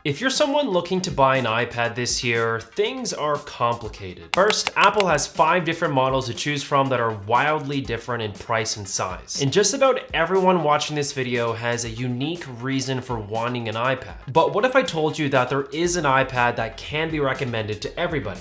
If you're someone looking to buy an iPad this year, things are complicated. First, Apple has 5 different models to choose from that are wildly different in price and size. And just about everyone watching this video has a unique reason for wanting an iPad. But what if I told you that there is an iPad that can be recommended to everybody?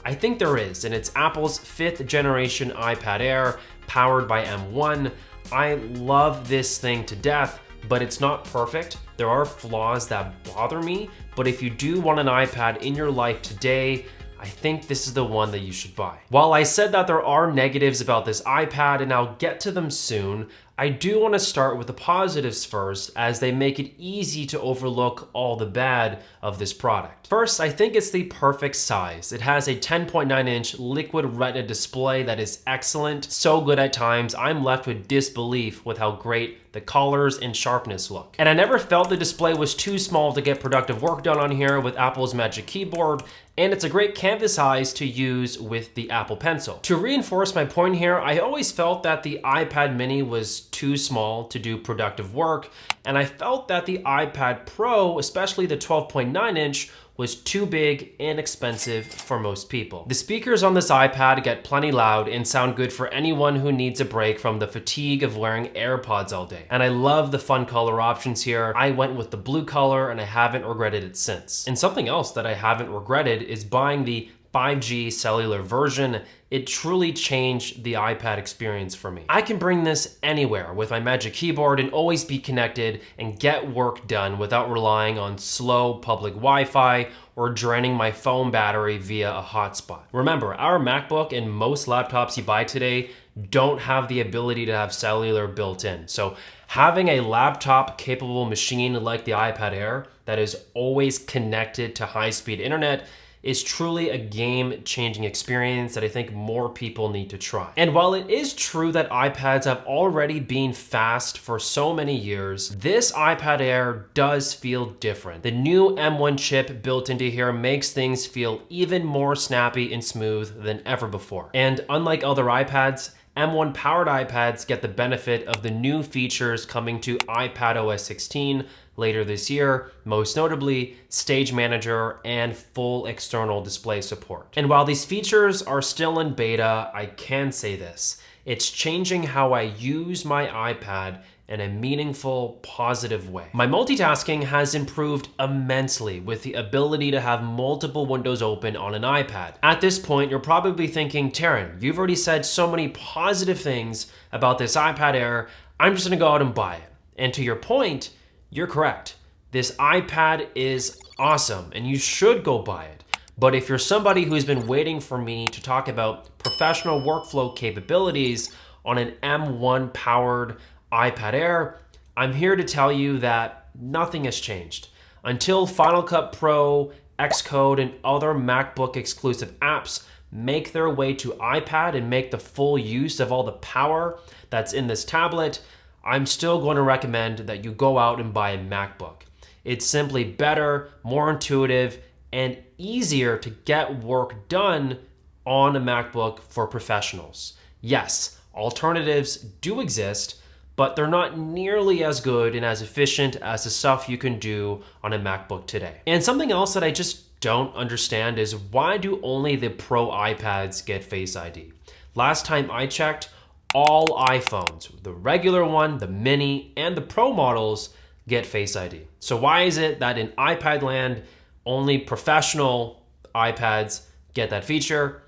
I think there is, and it's Apple's 5th generation iPad Air, powered by M1. I love this thing to death, but it's not perfect. There are flaws that bother me, but if you do want an iPad in your life today, I think this is the one that you should buy. While I said that there are negatives about this iPad, and I'll get to them soon, I do want to start with the positives first, as they make it easy to overlook all the bad of this product. First, I think it's the perfect size. It has a 10.9-inch liquid retina display that is excellent, so good at times I'm left with disbelief with how great the colors and sharpness look. And I never felt the display was too small to get productive work done on here with Apple's Magic Keyboard, and it's a great canvas size to use with the Apple Pencil. To reinforce my point here, I always felt that the iPad mini was too small to do productive work, and I felt that the iPad Pro, especially the 12.9-inch, was too big and expensive for most people. The speakers on this iPad get plenty loud and sound good for anyone who needs a break from the fatigue of wearing AirPods all day. And I love the fun color options here. I went with the blue color and I haven't regretted it since. And something else that I haven't regretted is buying the 5G cellular version. It truly changed the iPad experience for me. I can bring this anywhere with my Magic Keyboard and always be connected and get work done without relying on slow public Wi-Fi or draining my phone battery via a hotspot. Remember, our MacBook and most laptops you buy today don't have the ability to have cellular built in. So having a laptop capable machine like the iPad Air that is always connected to high-speed internet is truly a game-changing experience that I think more people need to try. And while it is true that iPads have already been fast for so many years, this iPad Air does feel different. The new M1 chip built into here makes things feel even more snappy and smooth than ever before. And unlike other iPads, M1 powered iPads get the benefit of the new features coming to iPadOS 16 later this year, most notably Stage Manager and full external display support. And while these features are still in beta, I can say this: it's changing how I use my iPad in a meaningful, positive way. My multitasking has improved immensely with the ability to have multiple windows open on an iPad. At this point, you're probably thinking, Taryn, you've already said so many positive things about this iPad Air, I'm just gonna go out and buy it. And to your point, you're correct. This iPad is awesome and you should go buy it. But if you're somebody who's been waiting for me to talk about professional workflow capabilities on an M1 powered iPad Air, I'm here to tell you that nothing has changed. Until Final Cut Pro, Xcode, and other MacBook exclusive apps make their way to iPad and make the full use of all the power that's in this tablet, I'm still going to recommend that you go out and buy a MacBook. It's simply better, more intuitive, and easier to get work done on a MacBook for professionals. Yes, alternatives do exist, but they're not nearly as good and as efficient as the stuff you can do on a MacBook today. And something else that I just don't understand is why do only the Pro iPads get Face ID? Last time I checked, all iPhones, the regular one, the mini, and the Pro models get Face ID. So why is it that in iPad land, only professional iPads get that feature?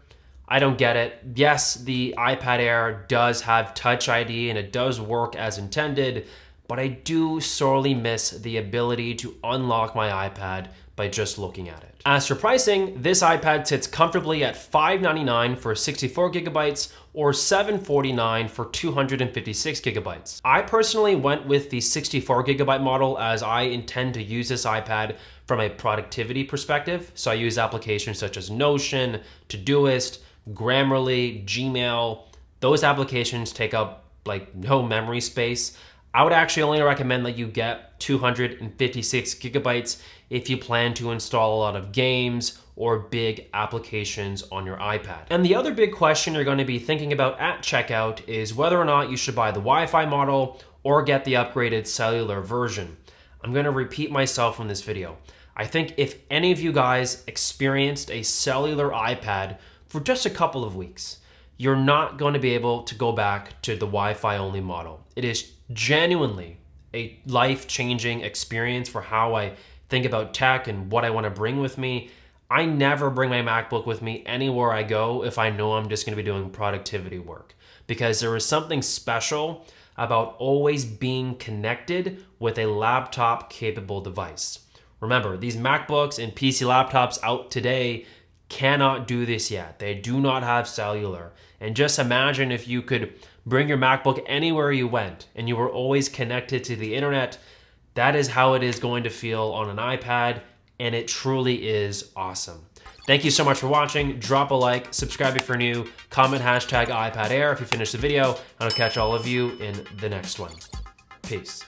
I don't get it. Yes, the iPad Air does have Touch ID and it does work as intended, but I do sorely miss the ability to unlock my iPad by just looking at it. As for pricing, this iPad sits comfortably at $599 for 64 gigabytes or $749 for 256 gigabytes. I personally went with the 64 gigabyte model as I intend to use this iPad from a productivity perspective. So I use applications such as Notion, Todoist, Grammarly, Gmail. Those applications take up like no memory space. I would actually only recommend that you get 256 gigabytes if you plan to install a lot of games or big applications on your iPad. And the other big question you're going to be thinking about at checkout is whether or not you should buy the Wi-Fi model or get the upgraded cellular version. I'm going to repeat myself in this video. I think if any of you guys experienced a cellular iPad for just a couple of weeks, you're not going to be able to go back to the Wi-Fi only model. It is genuinely a life-changing experience for how I think about tech and what I want to bring with me. I never bring my MacBook with me anywhere I go if I know I'm just going to be doing productivity work, because there is something special about always being connected with a laptop capable device. Remember, these MacBooks and PC laptops out today cannot do this yet. They do not have cellular. And just imagine if you could bring your MacBook anywhere you went and you were always connected to the internet. That is how it is going to feel on an iPad, and it truly is awesome. Thank you so much for watching. Drop a like, subscribe if you're new, comment #iPadAir if you finish the video, and I'll catch all of you in the next one. Peace.